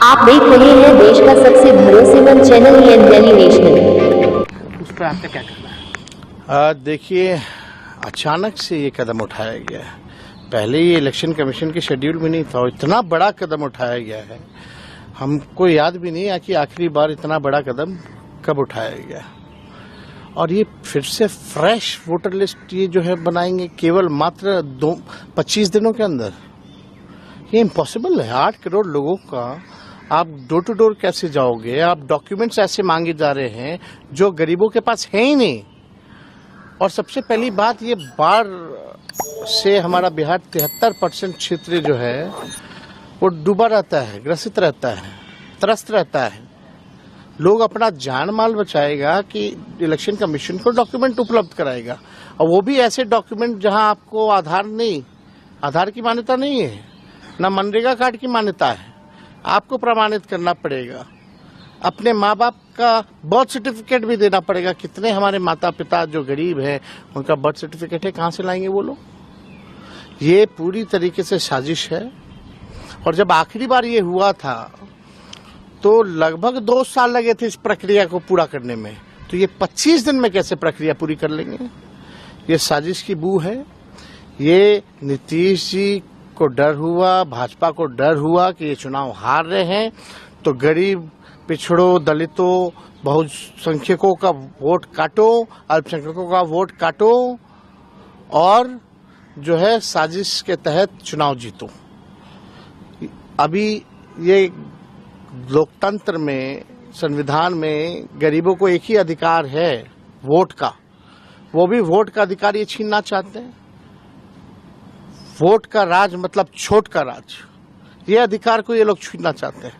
आप देख रहे हैं देश का सबसे भरोसेमंद चैनल दिल्ली नेशनल। उस पर आपका क्या कहना है? देखिए, अचानक से ये कदम उठाया गया है। पहले ये इलेक्शन कमीशन के शेड्यूल में नहीं था और इतना बड़ा कदम उठाया गया है, हमको याद भी नहीं है कि आखिरी बार इतना बड़ा कदम कब उठाया गया। और ये फिर से फ्रेश वोटर लिस्ट ये जो है बनाएंगे केवल मात्र 25 दिनों के अंदर। ये इम्पॉसिबल है। 8 करोड़ लोगों का आप डोर टू डोर कैसे जाओगे? आप डॉक्यूमेंट्स ऐसे मांगे जा रहे हैं जो गरीबों के पास है ही नहीं। और सबसे पहली बात, ये बाढ़ से हमारा बिहार 73% क्षेत्र जो है वो डूबा रहता है, ग्रसित रहता है, त्रस्त रहता है। लोग अपना जान माल बचाएगा कि इलेक्शन कमीशन को डॉक्यूमेंट उपलब्ध कराएगा, और वो भी ऐसे डॉक्यूमेंट जहां आपको आधार की मान्यता नहीं है, ना मनरेगा कार्ड की मान्यता है। आपको प्रमाणित करना पड़ेगा, अपने माँ बाप का बर्थ सर्टिफिकेट भी देना पड़ेगा। कितने हमारे माता पिता जो गरीब हैं उनका बर्थ सर्टिफिकेट है, कहाँ से लाएंगे वो लोग? ये पूरी तरीके से साजिश है। और जब आखिरी बार ये हुआ था तो लगभग 2 साल लगे थे इस प्रक्रिया को पूरा करने में, तो ये 25 दिन में कैसे प्रक्रिया पूरी कर लेंगे? ये साजिश की बू है। ये नीतीश जी को डर हुआ, भाजपा को डर हुआ कि ये चुनाव हार रहे हैं, तो गरीब, पिछड़ों, दलितों, बहुसंख्यकों का वोट काटो, अल्पसंख्यकों का वोट काटो और जो है साजिश के तहत चुनाव जीतो। अभी ये लोकतंत्र में, संविधान में गरीबों को एक ही अधिकार है, वोट का। वो भी वोट का अधिकार ये छीनना चाहते हैं। वोट का राज मतलब छोट का राज, ये अधिकार को ये लोग छीनना चाहते हैं।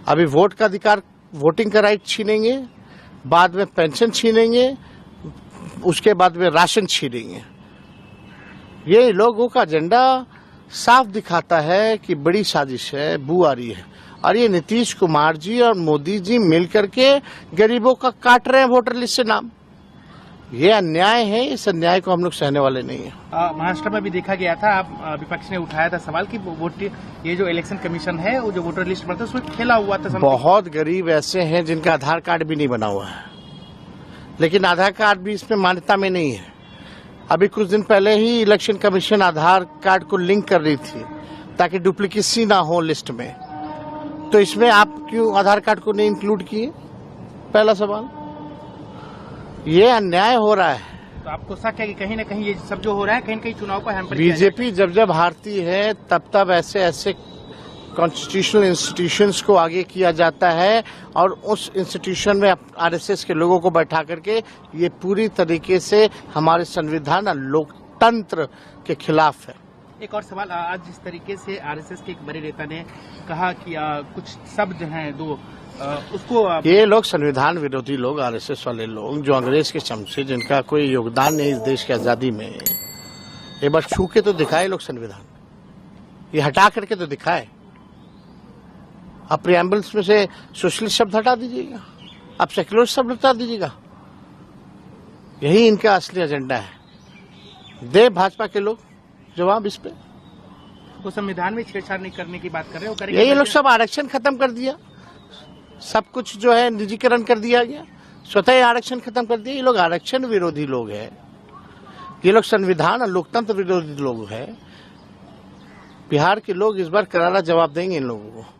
अभी वोट का अधिकार, वोटिंग का राइट छीनेंगे, बाद में पेंशन छीनेंगे, उसके बाद में राशन छीनेंगे। ये लोगों का एजेंडा साफ दिखाता है कि बड़ी साजिश है, बू आ रही है। और ये नीतीश कुमार जी और मोदी जी मिलकर के गरीबों का काट रहे हैं वोटर लिस्ट से नाम। ये अन्याय है, इस अन्याय को हम लोग सहने वाले नहीं है। महाराष्ट्र में भी देखा गया था, आप विपक्ष ने उठाया था सवाल कि ये जो इलेक्शन कमीशन है वो जो वोटर लिस्ट बनता है उसमें खेला हुआ था। बहुत गरीब ऐसे हैं जिनका आधार कार्ड भी नहीं बना हुआ है, लेकिन आधार कार्ड भी इसमें मान्यता में नहीं है। अभी कुछ दिन पहले ही इलेक्शन कमीशन आधार कार्ड को लिंक कर रही थी ताकि डुप्लीकेसी ना हो लिस्ट में, तो इसमें आप क्यों आधार कार्ड को नहीं इंक्लूड किए? पहला सवाल। ये अन्याय हो रहा है। तो आपको शक है कि कहीं ना कहीं ये सब जो हो रहा है कहीं न कहीं चुनाव को हैम्पर? बीजेपी जब हारती है तब ऐसे कॉन्स्टिट्यूशनल इंस्टीट्यूशंस को आगे किया जाता है और उस इंस्टीट्यूशन में आरएसएस के लोगों को बैठा करके ये पूरी तरीके से हमारे संविधान और लोकतंत्र के खिलाफ है। एक और सवाल, आज जिस तरीके से आरएसएस के एक बड़े नेता ने कहा कि कुछ शब्द हैं दो, उसको ये लोग संविधान विरोधी लोग, आरएसएस वाले लोग जो अंग्रेज के चमचे, जिनका कोई योगदान नहीं इस देश की आजादी में, एक बार छू के तो दिखाए लोग संविधान, ये हटा करके तो दिखाए। आप प्रिएम्बल्स में से सोशलिस्ट शब्द हटा दीजिएगा, आप सेक्युलर शब्द हटा दीजिएगा। यही इनका असली एजेंडा है। दे भाजपा के लोग जवाब इस पे। वो संविधान में छेड़छाड़ नहीं करने की बात कर रहे हैं। ये लोग सब आरक्षण खत्म कर दिया, सब कुछ जो है निजीकरण कर दिया गया, स्वतः आरक्षण खत्म कर दिया। ये लोग आरक्षण विरोधी लोग हैं, ये लोग संविधान और लोकतंत्र विरोधी लोग हैं। बिहार के लोग इस बार करारा जवाब देंगे इन लोगों को।